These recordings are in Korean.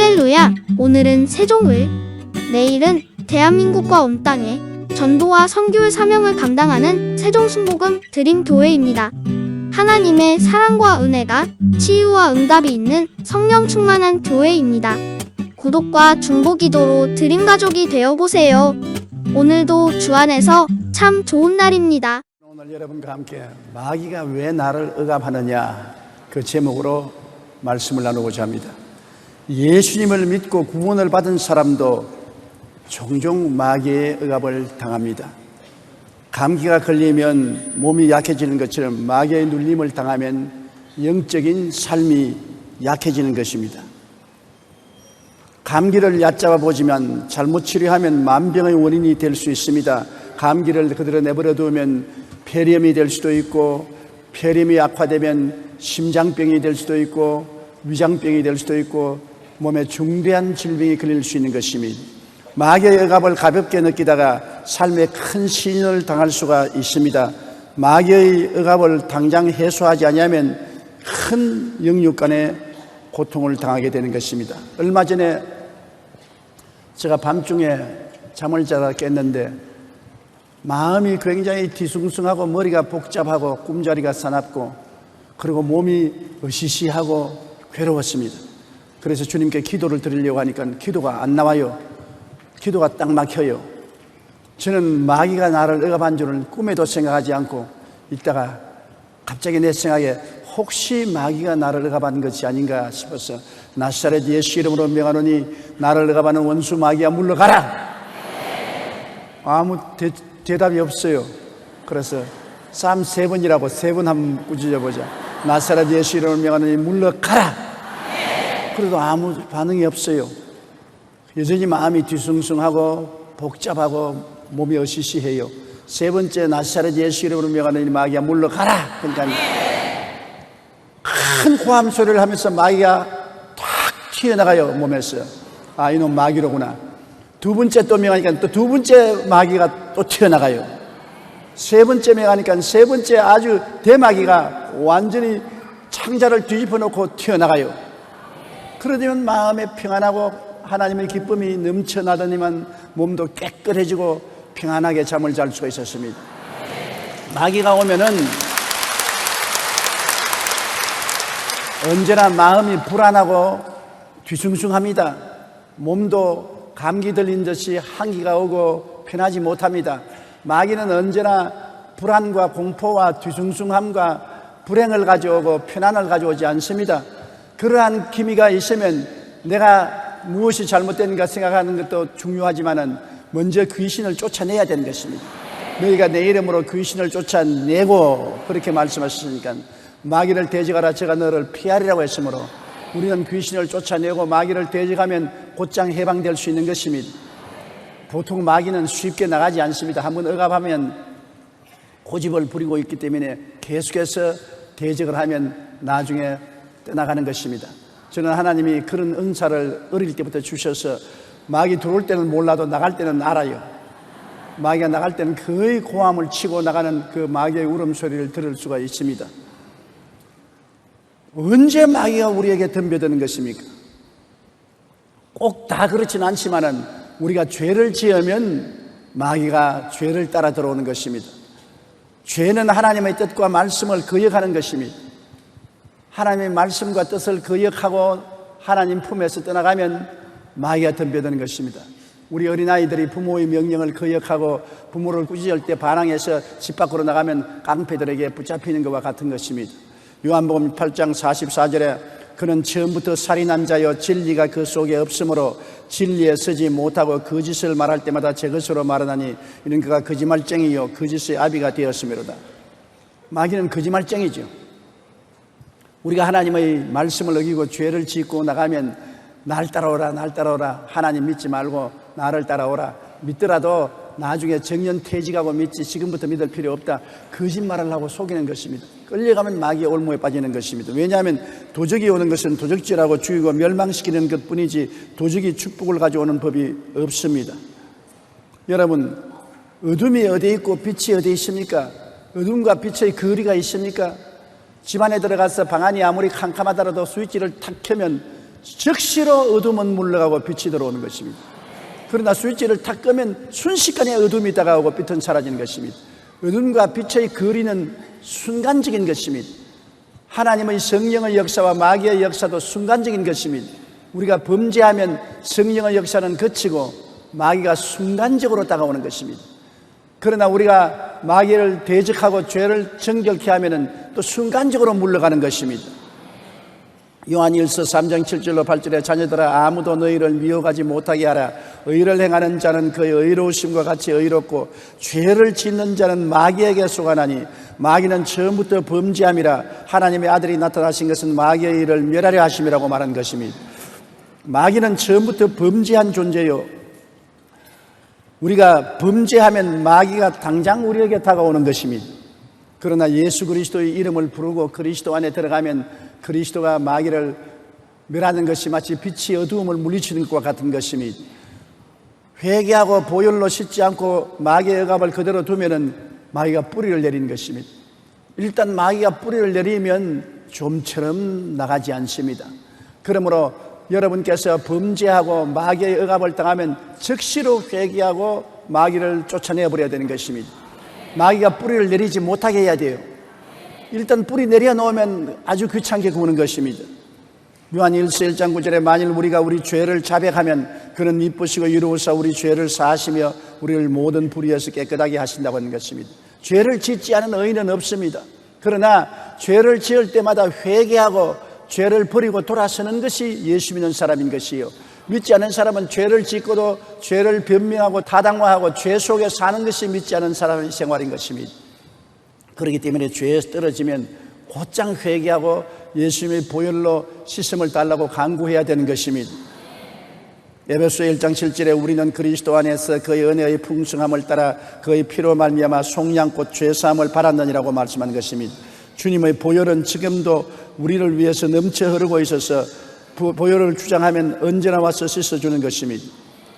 할렐루야! 오늘은 세종을, 내일은 대한민국과 온 땅에 전도와 선교의 사명을 감당하는 세종순복음 드림교회입니다. 하나님의 사랑과 은혜가 치유와 응답이 있는 성령 충만한 교회입니다. 구독과 중보기도로 드림가족이 되어보세요. 오늘도 주 안에서 참 좋은 날입니다. 오늘 여러분과 함께 마귀가 왜 나를 억압하느냐 그 제목으로 말씀을 나누고자 합니다. 예수님을 믿고 구원을 받은 사람도 종종 마귀의 억압을 당합니다. 감기가 걸리면 몸이 약해지는 것처럼 마귀의 눌림을 당하면 영적인 삶이 약해지는 것입니다. 감기를 얕잡아 보지만 잘못 치료하면 만병의 원인이 될 수 있습니다. 감기를 그대로 내버려 두면 폐렴이 될 수도 있고, 폐렴이 악화되면 심장병이 될 수도 있고, 위장병이 될 수도 있고, 몸에 중대한 질병이 걸릴 수 있는 것입니다. 마귀의 억압을 가볍게 느끼다가 삶에 큰 시련을 당할 수가 있습니다. 마귀의 억압을 당장 해소하지 않으면 큰 영육간의 고통을 당하게 되는 것입니다. 얼마 전에 제가 밤중에 잠을 자다 깼는데 마음이 굉장히 뒤숭숭하고 머리가 복잡하고 꿈자리가 사납고 그리고 몸이 으시시하고 괴로웠습니다. 그래서 주님께 기도를 드리려고 하니까 기도가 안 나와요. 기도가 딱 막혀요. 저는 마귀가 나를 억압한 줄은 꿈에도 생각하지 않고 있다가 갑자기 내 생각에 혹시 마귀가 나를 억압한 것이 아닌가 싶어서 나사렛 예수 이름으로 명하노니 나를 억압하는 원수 마귀야 물러가라. 아무 대답이 없어요. 그래서 쌈 3번이라고 3번 한번 꾸짖어보자. 나사렛 예수 이름으로 명하노니 물러가라. 그래도 아무 반응이 없어요. 여전히 마음이 뒤숭숭하고 복잡하고 몸이 어시시해요. 3번째 나사렛 예수 이름으로 명하노니 마귀야 물러가라. 그러니까 큰 호함 소리를 하면서 마귀가 탁 튀어나가요. 몸에서. 아, 이놈 마귀로구나. 2번째 또 명하니까 또 2번째 마귀가 또 튀어나가요. 3번째 명하니까 3번째 아주 대마귀가 완전히 창자를 뒤집어 놓고 튀어나가요. 그러면 마음에 평안하고 하나님의 기쁨이 넘쳐나더니만 몸도 깨끗해지고 평안하게 잠을 잘 수가 있었습니다. 마귀가 오면은 언제나 마음이 불안하고 뒤숭숭합니다. 몸도 감기 들린 듯이 한기가 오고 편하지 못합니다. 마귀는 언제나 불안과 공포와 뒤숭숭함과 불행을 가져오고 편안을 가져오지 않습니다. 그러한 기미가 있으면 내가 무엇이 잘못된가 생각하는 것도 중요하지만은 먼저 귀신을 쫓아내야 되는 것입니다. 너희가 내 이름으로 귀신을 쫓아내고 그렇게 말씀하셨으니까 마귀를 대적하라 제가 너를 피하리라고 했으므로 우리는 귀신을 쫓아내고 마귀를 대적하면 곧장 해방될 수 있는 것입니다. 보통 마귀는 쉽게 나가지 않습니다. 한번 억압하면 고집을 부리고 있기 때문에 계속해서 대적을 하면 나중에 떠나가는 것입니다. 저는 하나님이 그런 은사를 어릴 때부터 주셔서 마귀 들어올 때는 몰라도 나갈 때는 알아요. 마귀가 나갈 때는 거의 고함을 치고 나가는 그 마귀의 울음소리를 들을 수가 있습니다. 언제 마귀가 우리에게 덤벼드는 것입니까? 꼭 다 그렇진 않지만은 우리가 죄를 지으면 마귀가 죄를 따라 들어오는 것입니다. 죄는 하나님의 뜻과 말씀을 거역하는 것입니다. 하나님의 말씀과 뜻을 거역하고 하나님 품에서 떠나가면 마귀가 덤벼드는 것입니다. 우리 어린아이들이 부모의 명령을 거역하고 부모를 꾸짖을 때 반항해서 집 밖으로 나가면 깡패들에게 붙잡히는 것과 같은 것입니다. 요한복음 8장 44절에 그는 처음부터 살인한 자여 진리가 그 속에 없으므로 진리에 서지 못하고 거짓을 말할 때마다 제 것으로 말하나니 이는 그가 거짓말쟁이요 거짓의 아비가 되었음이로다. 마귀는 거짓말쟁이죠. 우리가 하나님의 말씀을 어기고 죄를 짓고 나가면 날 따라오라 날 따라오라 하나님 믿지 말고 나를 따라오라 믿더라도 나중에 정년퇴직하고 믿지 지금부터 믿을 필요 없다 거짓말을 하고 속이는 것입니다. 끌려가면 마귀의 올무에 빠지는 것입니다. 왜냐하면 도적이 오는 것은 도적질하고 죽이고 멸망시키는 것뿐이지 도적이 축복을 가져오는 법이 없습니다. 여러분 어둠이 어디 있고 빛이 어디 있습니까? 어둠과 빛의 거리가 있습니까? 집안에 들어가서 방안이 아무리 캄캄하더라도 스위치를 탁 켜면 즉시로 어둠은 물러가고 빛이 들어오는 것입니다. 그러나 스위치를 탁 끄면 순식간에 어둠이 다가오고 빛은 사라지는 것입니다. 어둠과 빛의 거리는 순간적인 것입니다. 하나님의 성령의 역사와 마귀의 역사도 순간적인 것입니다. 우리가 범죄하면 성령의 역사는 거치고 마귀가 순간적으로 다가오는 것입니다. 그러나 우리가 마귀를 대적하고 죄를 정결케 하면은 또 순간적으로 물러가는 것입니다. 요한일서 3장 7절로 8절에 자녀들아 아무도 너희를 미워하지 못하게 하라. 의를 행하는 자는 그의 의로우심과 같이 의롭고 죄를 짓는 자는 마귀에게 속하나니 마귀는 처음부터 범죄함이라. 하나님의 아들이 나타나신 것은 마귀의 일을 멸하려 하심이라고 말한 것입니다. 마귀는 처음부터 범죄한 존재요. 우리가 범죄하면 마귀가 당장 우리에게 다가오는 것입니다. 그러나 예수 그리스도의 이름을 부르고 그리스도 안에 들어가면 그리스도가 마귀를 멸하는 것이 마치 빛이 어두움을 물리치는 것과 같은 것입니다. 회개하고 보혈로 씻지 않고 마귀의 억압을 그대로 두면은 마귀가 뿌리를 내리는 것입니다. 일단 마귀가 뿌리를 내리면 좀처럼 나가지 않습니다. 그러므로 여러분께서 범죄하고 마귀의 억압을 당하면 즉시로 회개하고 마귀를 쫓아내버려야 되는 것입니다. 마귀가 뿌리를 내리지 못하게 해야 돼요. 일단 뿌리 내려놓으면 아주 귀찮게 구는 것입니다. 요한일서 1장 9절에 만일 우리가 우리 죄를 자백하면 그는 미쁘시고 이로우사 우리 죄를 사하시며 우리를 모든 불의에서 깨끗하게 하신다고 하는 것입니다. 죄를 짓지 않은 의인은 없습니다. 그러나 죄를 지을 때마다 회개하고 죄를 버리고 돌아서는 것이 예수 믿는 사람인 것이요, 믿지 않은 사람은 죄를 짓고도 죄를 변명하고 타당화하고 죄 속에 사는 것이 믿지 않은 사람의 생활인 것입니다. 그렇기 때문에 죄에서 떨어지면 곧장 회개하고 예수님의 보혈로 씻음을 달라고 간구해야 되는 것입니다. 에베소 1장 7절에 우리는 그리스도 안에서 그의 은혜의 풍성함을 따라 그의 피로 말미암아 속량곧 죄사함을 받았느니라고 말씀한 것입니다. 주님의 보혈은 지금도 우리를 위해서 넘쳐 흐르고 있어서 보혈을 주장하면 언제나 와서 씻어주는 것입니다.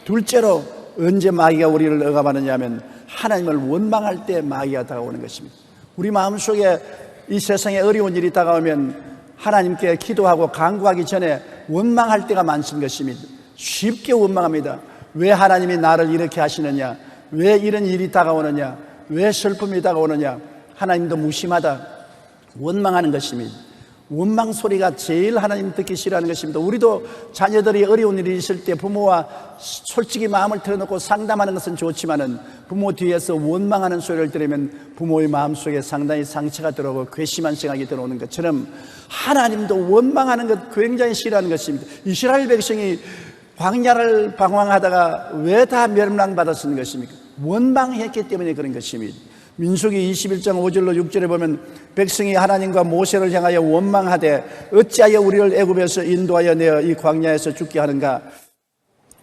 둘째로 언제 마귀가 우리를 억압하느냐 하면 하나님을 원망할 때 마귀가 다가오는 것입니다. 우리 마음속에 이 세상에 어려운 일이 다가오면 하나님께 기도하고 간구하기 전에 원망할 때가 많은 것입니다. 쉽게 원망합니다. 왜 하나님이 나를 이렇게 하시느냐, 왜 이런 일이 다가오느냐, 왜 슬픔이 다가오느냐, 하나님도 무심하다, 원망하는 것입니다. 원망 소리가 제일 하나님 듣기 싫어하는 것입니다. 우리도 자녀들이 어려운 일이 있을 때 부모와 솔직히 마음을 털어놓고 상담하는 것은 좋지만은 부모 뒤에서 원망하는 소리를 들으면 부모의 마음속에 상당히 상처가 들어오고 괘씸한 생각이 들어오는 것처럼 하나님도 원망하는 것 굉장히 싫어하는 것입니다. 이스라엘 백성이 광야를 방황하다가 왜 다 멸망받았는 것입니까? 원망했기 때문에 그런 것입니다. 민수기 21장 5절로 6절에 보면 백성이 하나님과 모세를 향하여 원망하되 어찌하여 우리를 애굽에서 인도하여 내어 이 광야에서 죽게 하는가?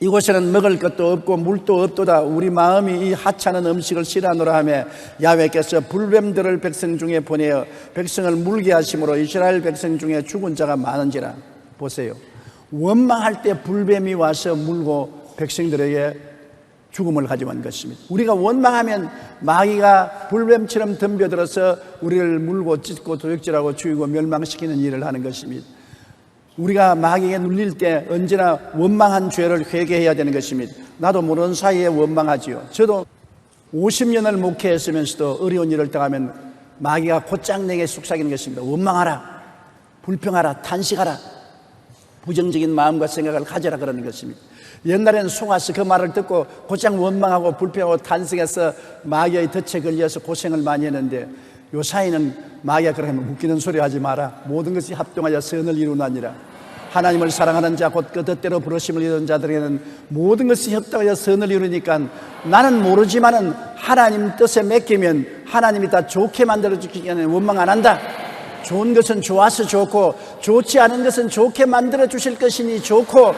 이곳에는 먹을 것도 없고 물도 없도다. 우리 마음이 이 하찮은 음식을 싫어하노라 하며 야훼께서 불뱀들을 백성 중에 보내어 백성을 물게 하심으로 이스라엘 백성 중에 죽은 자가 많은지라. 보세요. 원망할 때 불뱀이 와서 물고 백성들에게 죽음을 가져온 것입니다. 우리가 원망하면 마귀가 불뱀처럼 덤벼들어서 우리를 물고 찢고 도둑질하고 죽이고 멸망시키는 일을 하는 것입니다. 우리가 마귀에 눌릴 때 언제나 원망한 죄를 회개해야 되는 것입니다. 나도 모르는 사이에 원망하지요. 저도 50년을 목회했으면서도 어려운 일을 당하면 마귀가 곧장 내게 속삭이는 것입니다. 원망하라, 불평하라, 탄식하라, 부정적인 마음과 생각을 가져라 그러는 것입니다. 옛날에는 속아서 그 말을 듣고 곧장 원망하고 불평하고 탄식해서 마귀의 덫에 걸려서 고생을 많이 했는데 요사이는 마귀가 그러면 웃기는 소리 하지 마라. 모든 것이 합동하여 선을 이루나니라. 하나님을 사랑하는 자 곧 그 뜻대로 부르심을 이루는 자들에게는 모든 것이 협동하여 선을 이루니까 나는 모르지만은 하나님 뜻에 맡기면 하나님이 다 좋게 만들어주기 때문에 원망 안 한다. 좋은 것은 좋아서 좋고 좋지 않은 것은 좋게 만들어 주실 것이니 좋고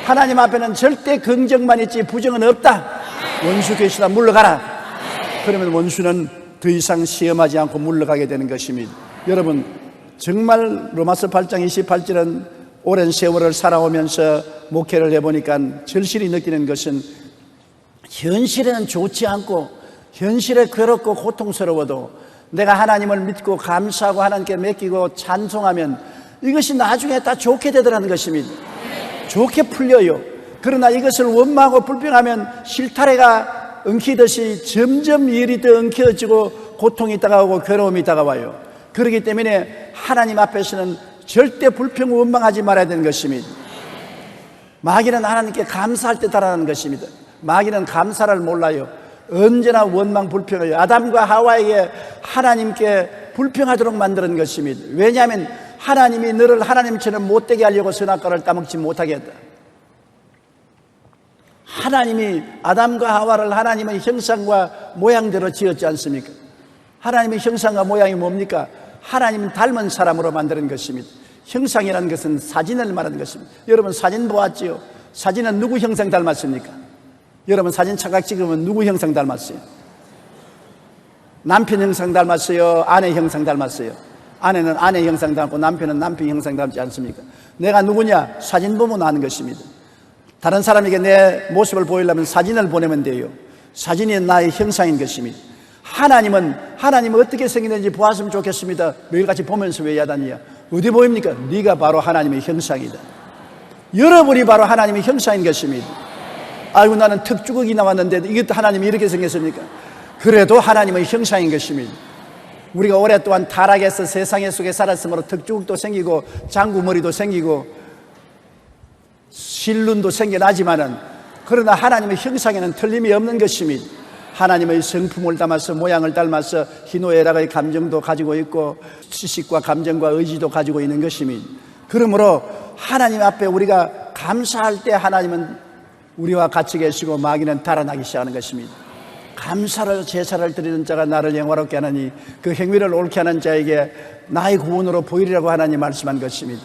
하나님 앞에는 절대 긍정만 있지 부정은 없다. 원수 계시다 물러가라. 그러면 원수는 더 이상 시험하지 않고 물러가게 되는 것입니다. 여러분 정말 로마서 8장 28절은 오랜 세월을 살아오면서 목회를 해보니까 절실히 느끼는 것은 현실에는 좋지 않고 현실에 괴롭고 고통스러워도 내가 하나님을 믿고 감사하고 하나님께 맡기고 찬송하면 이것이 나중에 다 좋게 되더라는 것입니다. 좋게 풀려요. 그러나 이것을 원망하고 불평하면 실타래가 엉키듯이 점점 일이 더 엉켜지고 고통이 다가오고 괴로움이 다가와요. 그렇기 때문에 하나님 앞에서는 절대 불평 원망하지 말아야 되는 것입니다. 마귀는 하나님께 감사할 때 달아나는 것입니다. 마귀는 감사를 몰라요. 언제나 원망 불평해요. 아담과 하와에게 하나님께 불평하도록 만드는 것입니다. 왜냐하면 하나님이 너를 하나님처럼 못되게 하려고 선악과를 따먹지 못하게 했다. 하나님이 아담과 하와를 하나님의 형상과 모양대로 지었지 않습니까? 하나님의 형상과 모양이 뭡니까? 하나님 닮은 사람으로 만드는 것입니다. 형상이라는 것은 사진을 말하는 것입니다. 여러분 사진 보았지요? 사진은 누구 형상 닮았습니까? 여러분 사진 착각 찍으면 누구 형상 닮았어요? 남편 형상 닮았어요? 아내 형상 닮았어요? 아내는 아내 형상 닮고 남편은 남편 형상 닮지 않습니까? 내가 누구냐? 사진 보면 아는 것입니다. 다른 사람에게 내 모습을 보이려면 사진을 보내면 돼요. 사진이 나의 형상인 것입니다. 하나님은 어떻게 생겼는지 보았으면 좋겠습니다. 매일같이 보면서 왜 야단이야? 어디 보입니까? 네가 바로 하나님의 형상이다. 여러분이 바로 하나님의 형상인 것입니다. 아이고 나는 턱주걱이 나왔는데 이것도 하나님이 이렇게 생겼습니까? 그래도 하나님의 형상인 것입니다. 우리가 오랫동안 타락해서 세상의 속에 살았으므로 턱주걱도 생기고 장구머리도 생기고 실눈도 생겨나지만은 그러나 하나님의 형상에는 틀림이 없는 것입니다. 하나님의 성품을 담아서 모양을 닮아서 희노애락의 감정도 가지고 있고 지식과 감정과 의지도 가지고 있는 것입니다. 그러므로 하나님 앞에 우리가 감사할 때 하나님은 우리와 같이 계시고 마귀는 달아나기 시작하는 것입니다. 감사를 제사를 드리는 자가 나를 영화롭게 하나니 그 행위를 옳게 하는 자에게 나의 구원으로 보이리라고 하나님 말씀한 것입니다.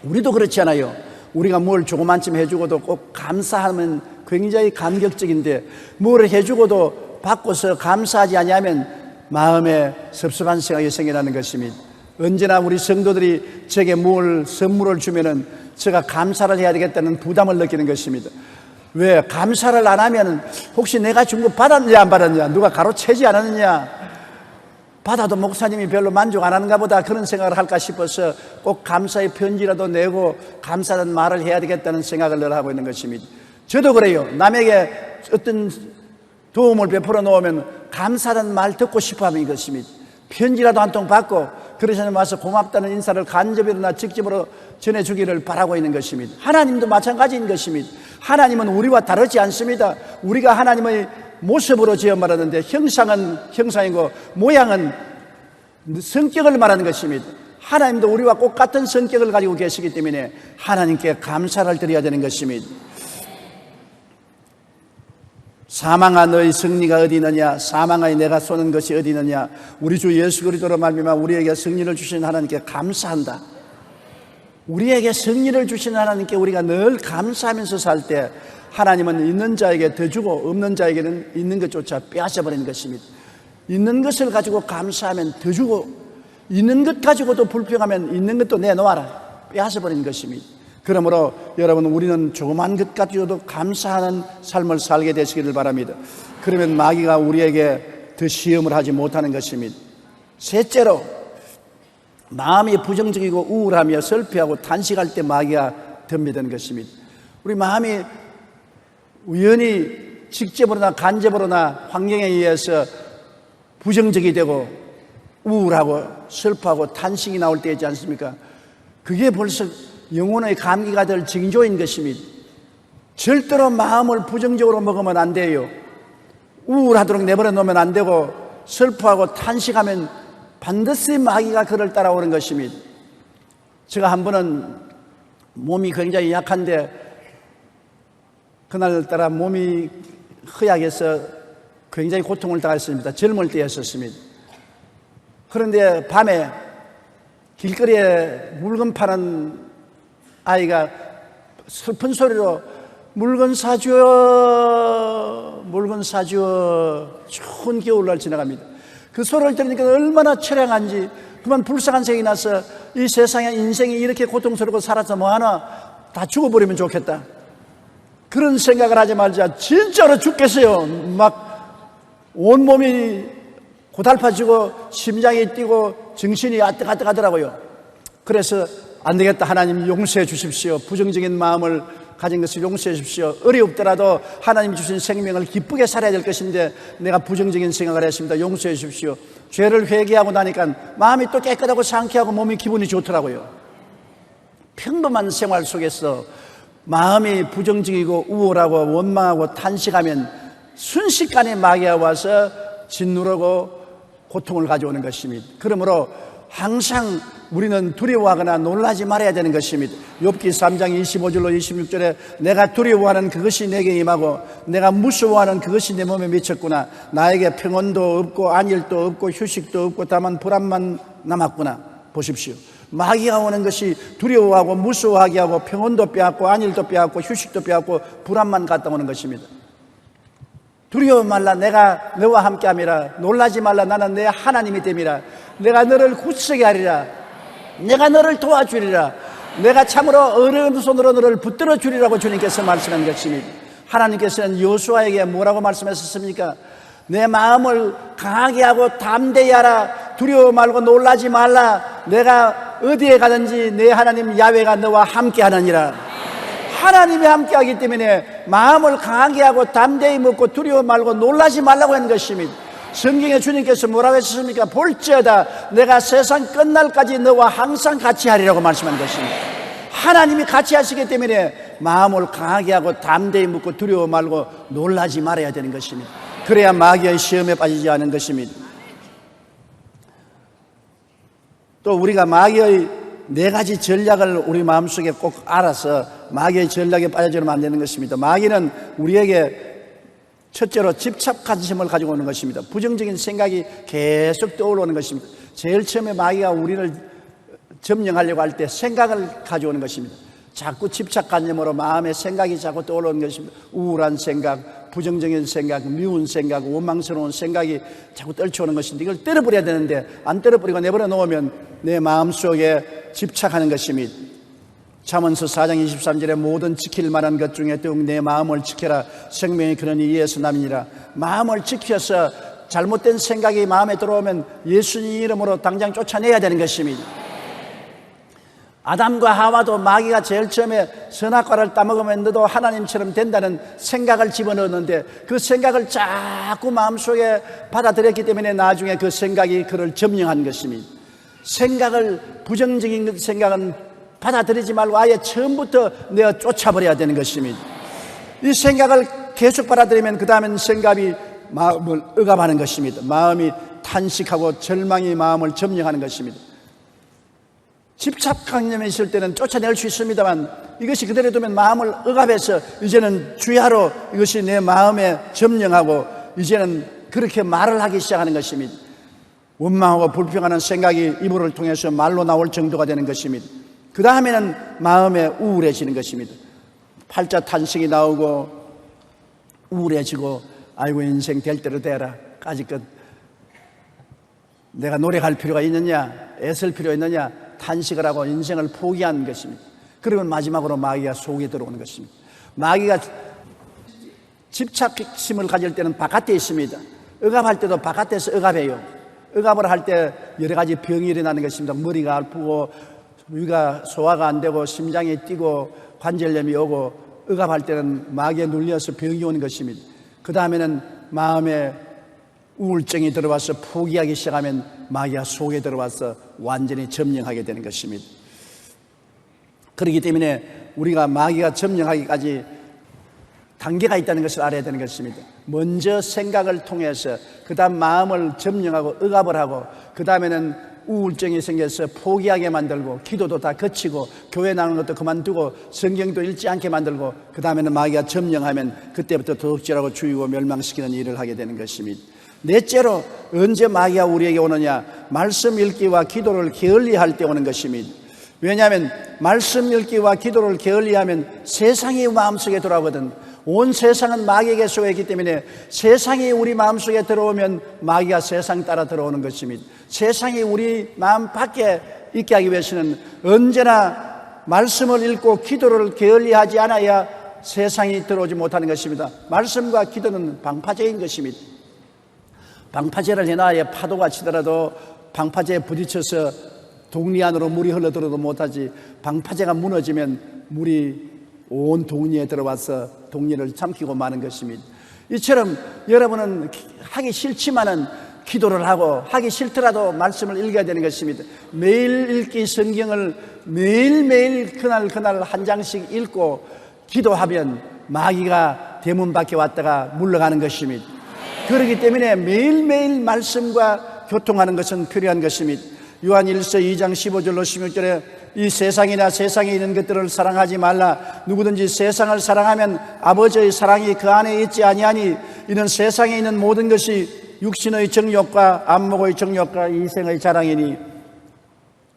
우리도 그렇지 않아요? 우리가 뭘 조그만쯤 해주고도 꼭 감사하면 굉장히 감격적인데 뭘 해주고도 받고서 감사하지 아니하면 마음에 섭섭한 생각이 생겨나는 것입니다. 언제나 우리 성도들이 제게 뭘 선물을 주면은 제가 감사를 해야 되겠다는 부담을 느끼는 것입니다. 왜? 감사를 안 하면 혹시 내가 준 거 받았냐 안 받았냐, 누가 가로채지 않았느냐, 받아도 목사님이 별로 만족 안 하는가 보다 그런 생각을 할까 싶어서 꼭 감사의 편지라도 내고 감사하는 말을 해야 되겠다는 생각을 늘 하고 있는 것입니다. 저도 그래요. 남에게 어떤 도움을 베풀어 놓으면 감사하는 말 듣고 싶어 하는 것입니다. 편지라도 한 통 받고 그러시는 와서 고맙다는 인사를 간접이나 직접으로 전해주기를 바라고 있는 것입니다. 하나님도 마찬가지인 것입니다. 하나님은 우리와 다르지 않습니다. 우리가 하나님의 모습으로 지어 말하는데 형상은 형상이고 모양은 성격을 말하는 것입니다. 하나님도 우리와 똑같은 성격을 가지고 계시기 때문에 하나님께 감사를 드려야 되는 것입니다. 사망아 너의 승리가 어디 있느냐, 사망아에 내가 쏘는 것이 어디 있느냐. 우리 주 예수 그리스도로 말미암아 우리에게 승리를 주신 하나님께 감사한다. 우리에게 승리를 주신 하나님께 우리가 늘 감사하면서 살 때 하나님은 있는 자에게 더 주고 없는 자에게는 있는 것조차 빼앗아버리는 것입니다. 있는 것을 가지고 감사하면 더 주고 있는 것 가지고도 불평하면 있는 것도 내놓아라, 빼앗아버리는 것입니다. 그러므로 여러분 우리는 조그만 것 가지고도 감사하는 삶을 살게 되시기를 바랍니다. 그러면 마귀가 우리에게 더 시험을 하지 못하는 것입니다. 셋째로 마음이 부정적이고 우울하며 슬퍼하고 탄식할 때 마귀가 덤비는 것입니다. 우리 마음이 우연히 직접으로나 간접으로나 환경에 의해서 부정적이 되고 우울하고 슬퍼하고 탄식이 나올 때 있지 않습니까? 그게 벌써 영혼의 감기가 될 징조인 것입니다. 절대로 마음을 부정적으로 먹으면 안 돼요. 우울하도록 내버려 놓으면 안 되고 슬퍼하고 탄식하면 반드시 마귀가 그를 따라오는 것입니다. 제가 한 번은 몸이 굉장히 약한데 그날따라 몸이 허약해서 굉장히 고통을 당했습니다. 젊을 때였었습니다. 그런데 밤에 길거리에 물건 파는 아이가 슬픈 소리로 물건 사주어, 물건 사주어, 추운 겨울날 지나갑니다. 그 소리를 들으니까 얼마나 처량한지, 그만 불쌍한 생각이 나서 이 세상에 인생이 이렇게 고통스럽고 살아서 뭐하나, 다 죽어버리면 좋겠다, 그런 생각을 하지 말자. 진짜로 죽겠어요. 막 온몸이 고달파지고 심장이 뛰고 정신이 아뜩아뜩하더라고요. 그래서 안 되겠다, 하나님 용서해 주십시오. 부정적인 마음을 가진 것을 용서해 주십시오. 어렵더라도 하나님 주신 생명을 기쁘게 살아야 될 것인데 내가 부정적인 생각을 했습니다. 용서해 주십시오. 죄를 회개하고 나니까 마음이 또 깨끗하고 상쾌하고 몸이 기분이 좋더라고요. 평범한 생활 속에서 마음이 부정적이고 우울하고 원망하고 탄식하면 순식간에 마귀가 와서 짓누르고 고통을 가져오는 것입니다. 그러므로 항상 우리는 두려워하거나 놀라지 말아야 되는 것입니다. 욥기 3장 25절로 26절에 내가 두려워하는 그것이 내게 임하고 내가 무서워하는 그것이 내 몸에 미쳤구나. 나에게 평온도 없고 안일도 없고 휴식도 없고 다만 불안만 남았구나. 보십시오. 마귀가 오는 것이 두려워하고 무서워하게 하고 평온도 빼앗고 안일도 빼앗고 휴식도 빼앗고 불안만 갖다 오는 것입니다. 두려워 말라, 내가 너와 함께함이라. 놀라지 말라, 나는 내 하나님이 됨이라. 내가 너를 굳세게 하리라. 내가 너를 도와주리라. 내가 참으로 어려운 손으로 너를 붙들어 주리라고 주님께서 말씀한 것입니다. 하나님께서는 여호수아에게 뭐라고 말씀하셨습니까? 내 마음을 강하게 하고 담대히 하라. 두려워 말고 놀라지 말라. 내가 어디에 가든지 내 하나님 야훼가 너와 함께 하느니라. 하나님이 함께 하기 때문에 마음을 강하게 하고 담대히 먹고 두려워 말고 놀라지 말라고 하는 것입니다. 성경에 주님께서 뭐라고 했습니까? 볼지어다 내가 세상 끝날까지 너와 항상 같이 하리라고 말씀한 것입니다. 하나님이 같이 하시기 때문에 마음을 강하게 하고 담대히 묻고 두려워 말고 놀라지 말아야 되는 것입니다. 그래야 마귀의 시험에 빠지지 않은 것입니다. 또 우리가 마귀의 4가지 전략을 우리 마음속에 꼭 알아서 마귀의 전략에 빠져들면 안 되는 것입니다. 마귀는 우리에게 첫째로 집착관심을 가지고 오는 것입니다. 부정적인 생각이 계속 떠오르는 것입니다. 제일 처음에 마귀가 우리를 점령하려고 할 때 생각을 가져오는 것입니다. 자꾸 집착관념으로 마음의 생각이 자꾸 떠오르는 것입니다. 우울한 생각, 부정적인 생각, 미운 생각, 원망스러운 생각이 자꾸 떨쳐오는 것인데 이걸 떨어버려야 되는데 안 떨어버리고 내버려 놓으면 내 마음속에 집착하는 것입니다. 잠언서 4장 23절에 모든 지킬 만한 것 중에 더욱 내 마음을 지켜라. 생명이 그러니 이에서 남이니라. 마음을 지켜서 잘못된 생각이 마음에 들어오면 예수님 이름으로 당장 쫓아내야 되는 것입니다. 아담과 하와도 마귀가 제일 처음에 선악과를 따먹으면 너도 하나님처럼 된다는 생각을 집어넣었는데 그 생각을 자꾸 마음속에 받아들였기 때문에 나중에 그 생각이 그를 점령한 것입니다. 부정적인 생각은 받아들이지 말고 아예 처음부터 내가 쫓아버려야 되는 것입니다. 이 생각을 계속 받아들이면 그 다음엔 생각이 마음을 억압하는 것입니다. 마음이 탄식하고 절망이 마음을 점령하는 것입니다. 집착관념이 있을 때는 쫓아낼 수 있습니다만 이것이 그대로 두면 마음을 억압해서 이제는 주야로 이것이 내 마음에 점령하고 이제는 그렇게 말을 하기 시작하는 것입니다. 원망하고 불평하는 생각이 입을 통해서 말로 나올 정도가 되는 것입니다. 그 다음에는 마음에 우울해지는 것입니다. 팔자 탄식이 나오고 우울해지고 아이고 인생 될 대로 되라. 까짓것 내가 노력할 필요가 있느냐, 애쓸 필요가 있느냐, 탄식을 하고 인생을 포기하는 것입니다. 그러면 마지막으로 마귀가 속에 들어오는 것입니다. 마귀가 집착심을 가질 때는 바깥에 있습니다. 억압할 때도 바깥에서 억압해요. 억압을 할 때 여러 가지 병이 일어나는 것입니다. 머리가 아프고 위가 소화가 안 되고 심장이 뛰고 관절염이 오고 억압할 때는 마귀에 눌려서 병이 오는 것입니다. 그 다음에는 마음에 우울증이 들어와서 포기하기 시작하면 마귀가 속에 들어와서 완전히 점령하게 되는 것입니다. 그렇기 때문에 우리가 마귀가 점령하기까지 단계가 있다는 것을 알아야 되는 것입니다. 먼저 생각을 통해서 그 다음 마음을 점령하고 억압을 하고 그 다음에는 우울증이 생겨서 포기하게 만들고 기도도 다 거치고 교회 나가는 것도 그만두고 성경도 읽지 않게 만들고 그 다음에는 마귀가 점령하면 그때부터 도둑질하고 죽이고 멸망시키는 일을 하게 되는 것입니다. 넷째로 언제 마귀가 우리에게 오느냐? 말씀 읽기와 기도를 게을리할 때 오는 것입니다. 왜냐하면 말씀 읽기와 기도를 게을리하면 세상이 마음속에 들어오거든. 온 세상은 마귀에게 속해있기 때문에 세상이 우리 마음속에 들어오면 마귀가 세상 따라 들어오는 것입니다. 세상이 우리 마음 밖에 있게 하기 위해서는 언제나 말씀을 읽고 기도를 게을리하지 않아야 세상이 들어오지 못하는 것입니다. 말씀과 기도는 방파제인 것입니다. 방파제를 해놔야 파도가 치더라도 방파제에 부딪혀서 동리 안으로 물이 흘러들어도 못하지 방파제가 무너지면 물이 온 동리에 들어와서 동리를 삼키고 마는 것입니다. 이처럼 여러분은 하기 싫지만은 기도를 하고 하기 싫더라도 말씀을 읽어야 되는 것입니다. 매일 읽기 성경을 매일매일 그날 한 장씩 읽고 기도하면 마귀가 대문 밖에 왔다가 물러가는 것입니다. 그렇기 때문에 매일매일 말씀과 교통하는 것은 필요한 것입니다. 요한 1서 2장 15절로 16절에 이 세상이나 세상에 있는 것들을 사랑하지 말라. 누구든지 세상을 사랑하면 아버지의 사랑이 그 안에 있지 아니하니 이는 세상에 있는 모든 것이 육신의 정욕과 안목의 정욕과 이생의 자랑이니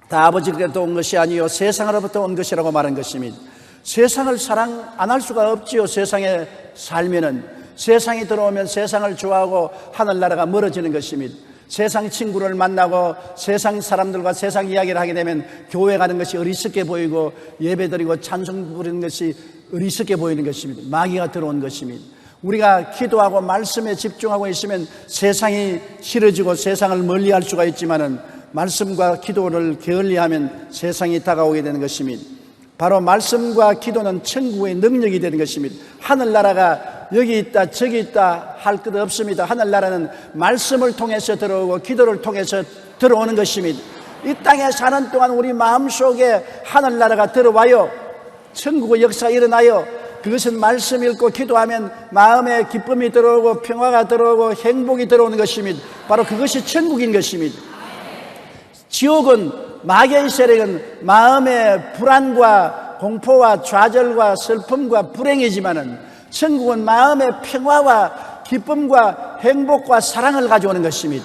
다 아버지께로부터 온 것이 아니요 세상으로부터 온 것이라고 말한 것입니다. 세상을 사랑 안 할 수가 없지요. 세상에 살면은 세상이 들어오면 세상을 좋아하고 하늘나라가 멀어지는 것입니다. 세상 친구를 만나고 세상 사람들과 세상 이야기를 하게 되면 교회 가는 것이 어리석게 보이고 예배드리고 찬송 부르는 것이 어리석게 보이는 것입니다. 마귀가 들어온 것입니다. 우리가 기도하고 말씀에 집중하고 있으면 세상이 싫어지고 세상을 멀리할 수가 있지만은 말씀과 기도를 게을리하면 세상이 다가오게 되는 것입니다. 바로 말씀과 기도는 천국의 능력이 되는 것입니다. 하늘나라가 여기 있다 저기 있다 할 것 없습니다. 하늘나라는 말씀을 통해서 들어오고 기도를 통해서 들어오는 것입니다. 이 땅에 사는 동안 우리 마음속에 하늘나라가 들어와요. 천국의 역사가 일어나요. 그것은 말씀 읽고 기도하면 마음에 기쁨이 들어오고 평화가 들어오고 행복이 들어오는 것입니다. 바로 그것이 천국인 것입니다. 지옥은 마귀의 세력은 마음의 불안과 공포와 좌절과 슬픔과 불행이지만은 천국은 마음의 평화와 기쁨과 행복과 사랑을 가져오는 것입니다.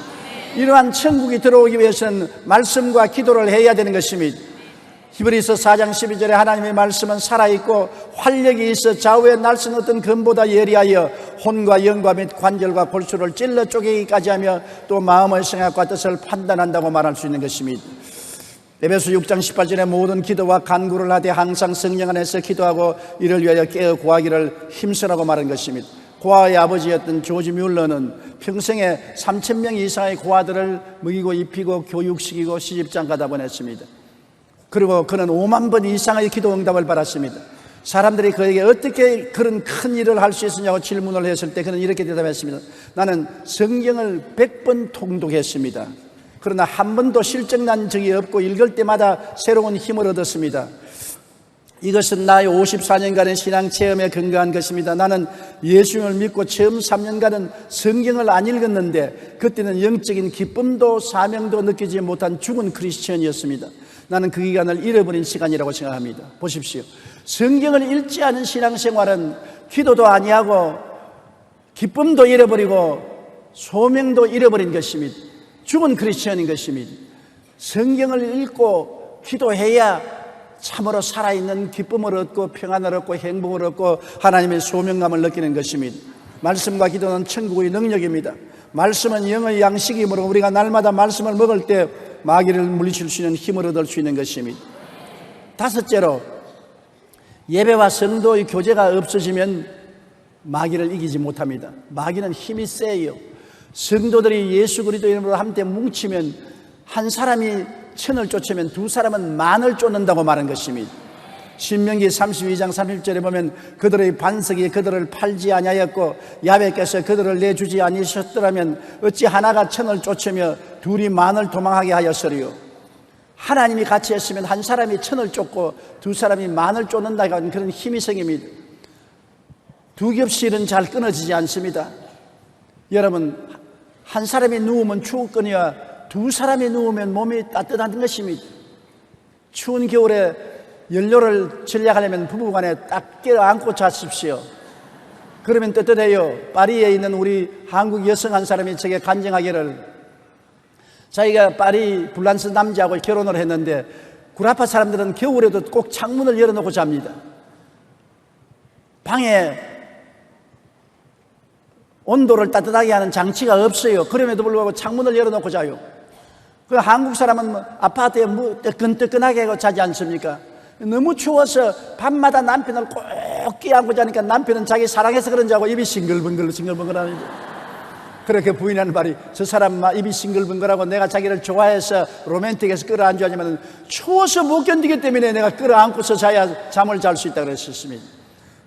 이러한 천국이 들어오기 위해서는 말씀과 기도를 해야 되는 것입니다. 히브리서 4장 12절에 하나님의 말씀은 살아있고 활력이 있어 좌우에 날선 어떤 검보다 예리하여 혼과 영과 및 관절과 골수를 찔러 쪼개기까지 하며 또 마음의 생각과 뜻을 판단한다고 말할 수 있는 것입니다. 에베소 6장 18절에 모든 기도와 간구를 하되 항상 성령 안에서 기도하고 이를 위하여 깨어 구하기를 힘쓰라고 말한 것입니다. 고아의 아버지였던 조지 뮬러는 평생에 3,000명 이상의 고아들을 먹이고 입히고 교육시키고 시집장가다 보냈습니다. 그리고 그는 5만 번 이상의 기도 응답을 받았습니다. 사람들이 그에게 어떻게 그런 큰 일을 할 수 있었냐고 질문을 했을 때 그는 이렇게 대답했습니다. 나는 성경을 100번 통독했습니다. 그러나 한 번도 실증난 적이 없고 읽을 때마다 새로운 힘을 얻었습니다. 이것은 나의 54년간의 신앙 체험에 근거한 것입니다. 나는 예수님을 믿고 처음 3년간은 성경을 안 읽었는데 그때는 영적인 기쁨도 사명도 느끼지 못한 죽은 크리스천이었습니다. 나는 그 기간을 잃어버린 시간이라고 생각합니다. 보십시오. 성경을 읽지 않은 신앙생활은 기도도 아니하고 기쁨도 잃어버리고 소명도 잃어버린 것입니다. 죽은 크리스천인 것입니다. 성경을 읽고 기도해야 참으로 살아있는 기쁨을 얻고 평안을 얻고 행복을 얻고 하나님의 소명감을 느끼는 것입니다. 말씀과 기도는 천국의 능력입니다. 말씀은 영의 양식이므로 우리가 날마다 말씀을 먹을 때 마귀를 물리칠 수 있는 힘을 얻을 수 있는 것입니다. 다섯째로 예배와 성도의 교제가 없어지면 마귀를 이기지 못합니다. 마귀는 힘이 세요. 성도들이 예수 그리스도 이름으로 함께 뭉치면 한 사람이 천을 쫓으면 두 사람은 만을 쫓는다고 말한 것입니다. 신명기 32장 30절에 보면 그들의 반석이 그들을 팔지 아니하였고 야훼께서 그들을 내주지 아니하셨더라면 어찌 하나가 천을 쫓으며 둘이 만을 도망하게 하였으리요. 하나님이 같이 했으면 한 사람이 천을 쫓고 두 사람이 만을 쫓는다고 하는 그런 힘이 생깁니다. 두 겹실은 잘 끊어지지 않습니다. 여러분, 한 사람이 누우면 추웠거니와 두 사람이 누우면 몸이 따뜻한 것입니다. 추운 겨울에 연료를 절약하려면 부부간에 딱 껴안고 자십시오. 그러면 뜨뜻해요. 파리에 있는 우리 한국 여성 한 사람이 제게 간증하기를 자기가 파리 불란스 남자하고 결혼을 했는데 구라파 사람들은 겨울에도 꼭 창문을 열어놓고 잡니다. 방에 온도를 따뜻하게 하는 장치가 없어요. 그럼에도 불구하고 창문을 열어놓고 자요. 그 한국 사람은 아파트에 뜨끈뜨끈하게 하고 자지 않습니까? 너무 추워서 밤마다 남편을 꼭 끼안고 자니까 남편은 자기 사랑해서 그런지 하고 입이 싱글벙글 하는데 그렇게 부인하는 말이 저 사람 입이 싱글벙글하고 내가 자기를 좋아해서 로맨틱해서 끌어안주하지만 추워서 못 견디기 때문에 내가 끌어안고서 자야 잠을 잘 수 있다고 그랬었습니다.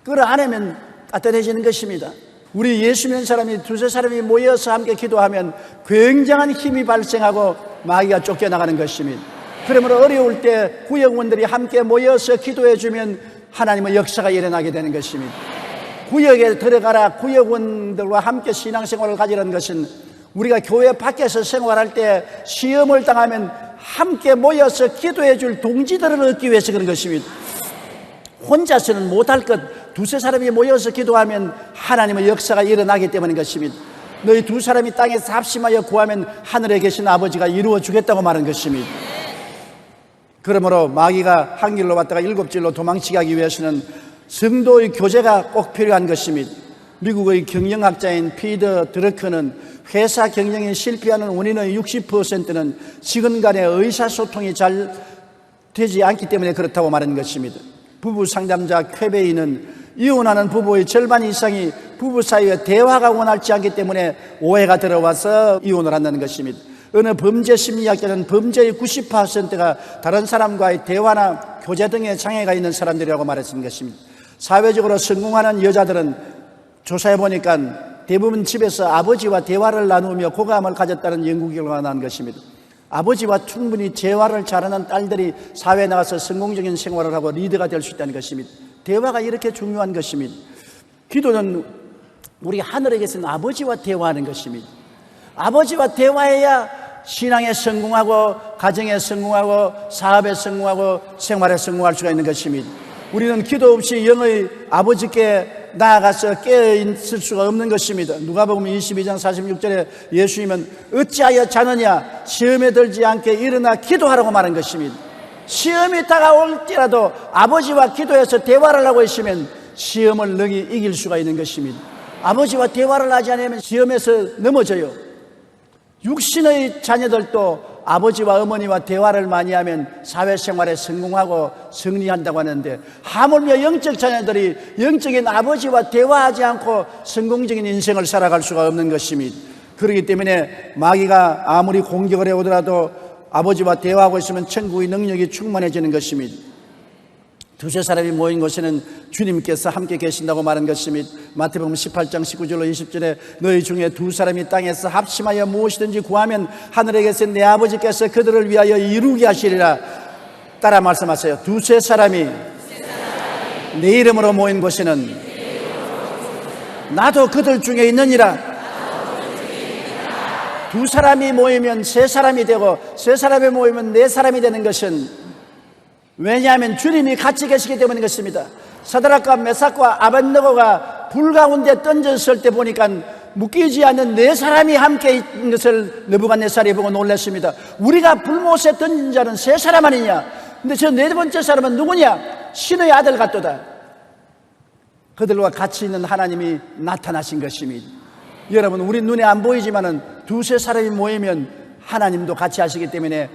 끌어안으면 따뜻해지는 것입니다. 우리 예수 믿는 사람이 두세 사람이 모여서 함께 기도하면 굉장한 힘이 발생하고 마귀가 쫓겨나가는 것입니다. 그러므로 어려울 때 구역원들이 함께 모여서 기도해 주면 하나님의 역사가 일어나게 되는 것입니다. 구역에 들어가라 구역원들과 함께 신앙생활을 가지는 것은 우리가 교회 밖에서 생활할 때 시험을 당하면 함께 모여서 기도해 줄 동지들을 얻기 위해서 그런 것입니다. 혼자서는 못할 것, 두세 사람이 모여서 기도하면 하나님의 역사가 일어나기 때문인 것입니다. 너희 두 사람이 땅에서 합심하여 구하면 하늘에 계신 아버지가 이루어 주겠다고 말한 것입니다. 그러므로 마귀가 한 길로 왔다가 일곱 길로 도망치게 하기 위해서는 성도의 교제가 꼭 필요한 것입니다. 미국의 경영학자인 피터 드러커는 회사 경영이 실패하는 원인의 60%는 직원 간의 의사소통이 잘 되지 않기 때문에 그렇다고 말하는 것입니다. 부부 상담자 쾌베이는 이혼하는 부부의 절반 이상이 부부 사이에 대화가 원활치 않기 때문에 오해가 들어와서 이혼을 한다는 것입니다. 어느 범죄 심리학자는 범죄의 90%가 다른 사람과의 대화나 교제 등의 장애가 있는 사람들이라고 말했던 것입니다. 사회적으로 성공하는 여자들은 조사해 보니까 대부분 집에서 아버지와 대화를 나누며 고감을 가졌다는 연구 결과가 나온 것입니다. 아버지와 충분히 대화를 잘하는 딸들이 사회에 나가서 성공적인 생활을 하고 리더가 될 수 있다는 것입니다. 대화가 이렇게 중요한 것입니다. 기도는 우리 하늘에 계신 아버지와 대화하는 것입니다. 아버지와 대화해야 신앙에 성공하고 가정에 성공하고 사업에 성공하고 생활에 성공할 수가 있는 것입니다. 우리는 기도 없이 영의 아버지께 나아가서 깨어있을 수가 없는 것입니다. 누가복음 22장 46절에 예수님은 어찌하여 자느냐 시험에 들지 않게 일어나 기도하라고 말한 것입니다. 시험이 다가올지라도 아버지와 기도해서 대화를 하고 있으면 시험을 능히 이길 수가 있는 것입니다. 아버지와 대화를 하지 않으면 시험에서 넘어져요. 육신의 자녀들도 아버지와 어머니와 대화를 많이 하면 사회생활에 성공하고 승리한다고 하는데 하물며 영적 자녀들이 영적인 아버지와 대화하지 않고 성공적인 인생을 살아갈 수가 없는 것입니다. 그렇기 때문에 마귀가 아무리 공격을 해오더라도 아버지와 대화하고 있으면 천국의 능력이 충만해지는 것입니다. 두세 사람이 모인 곳에는 주님께서 함께 계신다고 말한 것입니다. 마태복음 18장 19절로 20절에 너희 중에 두 사람이 땅에서 합심하여 무엇이든지 구하면 하늘에 계신 내 아버지께서 그들을 위하여 이루게 하시리라. 따라 말씀하세요. 두세 사람이 내 이름으로 모인 곳에는 나도 그들 중에 있느니라. 두 사람이 모이면 세 사람이 되고 세 사람이 모이면 네 사람이 되는 것은 왜냐하면 주님이 같이 계시기 때문인 것입니다. 사드락과 메삭과 아벳느고가 불 가운데 던졌을 때 보니까 묶이지 않는 네 사람이 함께 있는 것을 느부갓네살이 보고 놀랐습니다. 우리가 불못에 던진 자는 세 사람 아니냐? 근데 저 네 번째 사람은 누구냐? 신의 아들 같도다. 그들과 같이 있는 하나님이 나타나신 것입니다. 여러분, 우리 눈에 안 보이지만은 두세 사람이 모이면 하나님도 같이 하시기 때문에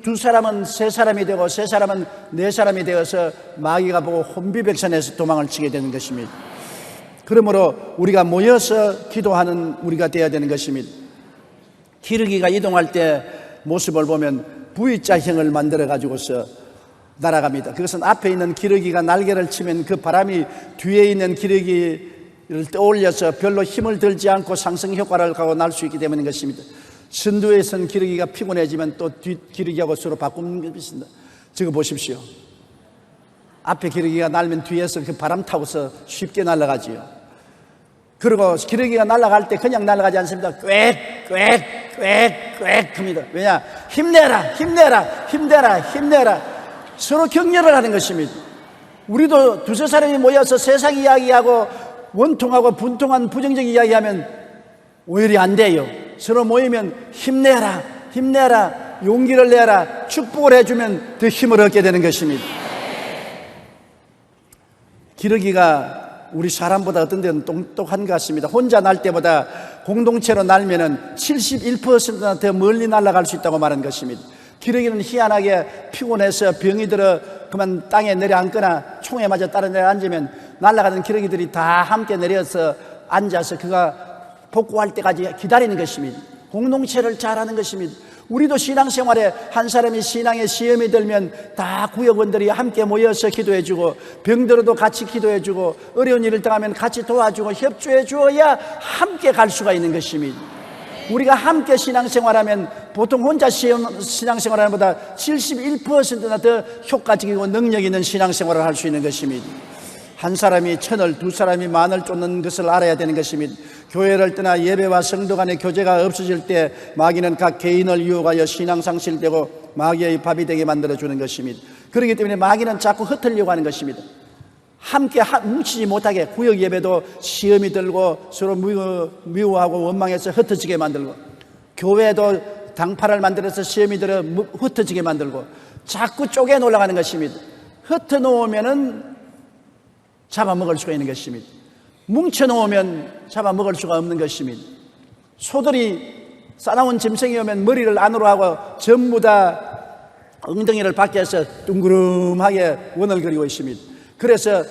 두 사람은 세 사람이 되고 세 사람은 네 사람이 되어서 마귀가 보고 혼비백산에서 도망을 치게 되는 것입니다. 그러므로 우리가 모여서 기도하는 우리가 되어야 되는 것입니다. 기러기가 이동할 때 모습을 보면 V자형을 만들어 가지고서 날아갑니다. 그것은 앞에 있는 기러기가 날개를 치면 그 바람이 뒤에 있는 기러기를 떠올려서 별로 힘을 들지 않고 상승 효과를 가고 날 수 있기 때문인 것입니다. 선두에선 기러기가 피곤해지면 또 뒷 기러기하고 서로 바꾸는 것입니다. 지금 보십시오. 앞에 기러기가 날면 뒤에서 그 바람 타고서 쉽게 날아가지요. 그리고 기러기가 날아갈 때 그냥 날아가지 않습니다. 꽥꽥꽥꽥 합니다. 왜냐? 힘내라, 힘내라, 힘내라, 힘내라. 서로 격려를 하는 것입니다. 우리도 두세 사람이 모여서 세상 이야기하고 원통하고 분통한 부정적 이야기하면 오히려 안 돼요. 서로 모이면 힘내라, 힘내라, 용기를 내라, 축복을 해주면 더 힘을 얻게 되는 것입니다. 기러기가 우리 사람보다 어떤 데는 똑똑한 것 같습니다. 혼자 날 때보다 공동체로 날면은 71%나 더 멀리 날아갈 수 있다고 말한 것입니다. 기러기는 희한하게 피곤해서 병이 들어 그만 땅에 내려앉거나 총에 맞아 따라 내려앉으면 날아가는 기러기들이 다 함께 내려서 앉아서 그가 복구할 때까지 기다리는 것입니다. 공동체를 잘하는 것입니다. 우리도 신앙생활에 한 사람이 신앙에 시험이 들면 다 구역원들이 함께 모여서 기도해주고, 병들어도 같이 기도해주고, 어려운 일을 당하면 같이 도와주고 협조해 주어야 함께 갈 수가 있는 것입니다. 우리가 함께 신앙생활하면 보통 혼자 신앙생활하는 것보다 71%나 더 효과적이고 능력 있는 신앙생활을 할 수 있는 것입니다. 한 사람이 천을, 두 사람이 만을 쫓는 것을 알아야 되는 것입니다. 교회를 떠나 예배와 성도 간의 교제가 없어질 때 마귀는 각 개인을 유혹하여 신앙 상실되고 마귀의 밥이 되게 만들어주는 것입니다. 그렇기 때문에 마귀는 자꾸 흩으려고 하는 것입니다. 함께 뭉치지 못하게, 구역 예배도 시험이 들고 서로 미워하고 원망해서 흩어지게 만들고, 교회도 당파를 만들어서 시험이 들어 흩어지게 만들고, 자꾸 쪼개 놀아가는 것입니다. 흩어놓으면은 잡아먹을 수가 있는 것입니다. 뭉쳐놓으면 잡아먹을 수가 없는 것입니다. 소들이 싸나운 짐승이 오면 머리를 안으로 하고 전부 다 엉덩이를 밖에서 둥그름하게 원을 그리고 있습니다. 그래서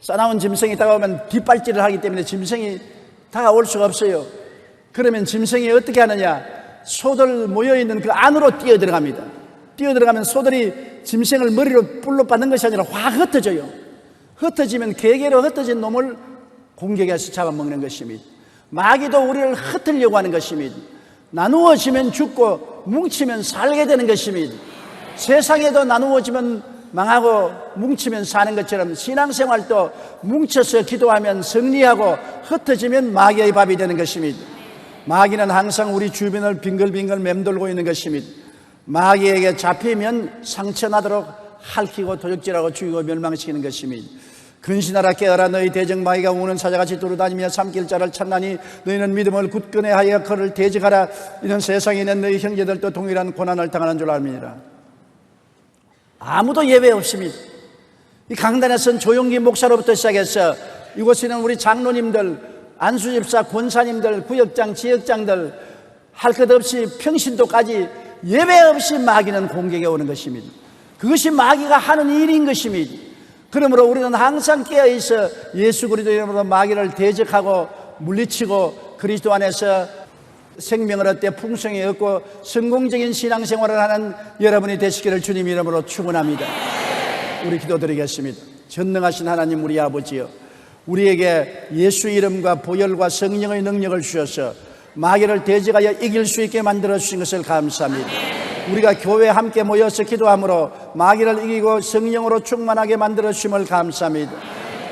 싸나운 짐승이 다가오면 뒷발질을 하기 때문에 짐승이 다가올 수가 없어요. 그러면 짐승이 어떻게 하느냐? 소들 모여있는 그 안으로 뛰어들어갑니다. 뛰어들어가면 소들이 짐승을 머리로 뿔로 받는 것이 아니라 확 흩어져요. 흩어지면 개개로 흩어진 놈을 공격해서 잡아먹는 것입니다. 마귀도 우리를 흩으려고 하는 것입니다. 나누어지면 죽고 뭉치면 살게 되는 것입니다. 세상에도 나누어지면 망하고 뭉치면 사는 것처럼 신앙생활도 뭉쳐서 기도하면 승리하고 흩어지면 마귀의 밥이 되는 것입니다. 마귀는 항상 우리 주변을 빙글빙글 맴돌고 있는 것입니다. 마귀에게 잡히면 상처나도록 핥히고 도적질하고 죽이고 멸망시키는 것입니다. 근신하라 깨어라, 너희 대적 마귀가 우는 사자같이 두루다니며 삼킬 자를 찾나니 너희는 믿음을 굳건히 하여 그를 대적하라. 이는 세상에 있는 너희 형제들도 동일한 고난을 당하는 줄 압니다. 아무도 예외 없습니다. 이 강단에서는 조용기 목사로부터 시작해서 이곳에는 우리 장로님들, 안수집사, 권사님들, 구역장, 지역장들 할 것 없이 평신도까지 예외 없이 마귀는 공격해 오는 것입니다. 그것이 마귀가 하는 일인 것입니다. 그러므로 우리는 항상 깨어있어 예수 그리스도 이름으로 마귀를 대적하고 물리치고 그리스도 안에서 생명을 얻되 풍성히 얻고 성공적인 신앙생활을 하는 여러분이 되시기를 주님 이름으로 축원합니다. 우리 기도드리겠습니다. 전능하신 하나님 우리 아버지여, 우리에게 예수 이름과 보혈과 성령의 능력을 주셔서 마귀를 대적하여 이길 수 있게 만들어 주신 것을 감사합니다. 우리가 교회에 함께 모여서 기도함으로 마귀를 이기고 성령으로 충만하게 만들어 주심을 감사합니다.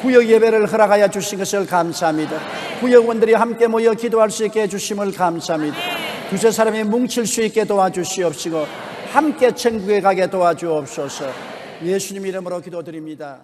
구역 예배를 허락하여 주신 것을 감사합니다. 구역원들이 함께 모여 기도할 수 있게 해주심을 감사합니다. 두세 사람이 뭉칠 수 있게 도와주시옵시고 함께 천국에 가게 도와주옵소서. 예수님 이름으로 기도드립니다.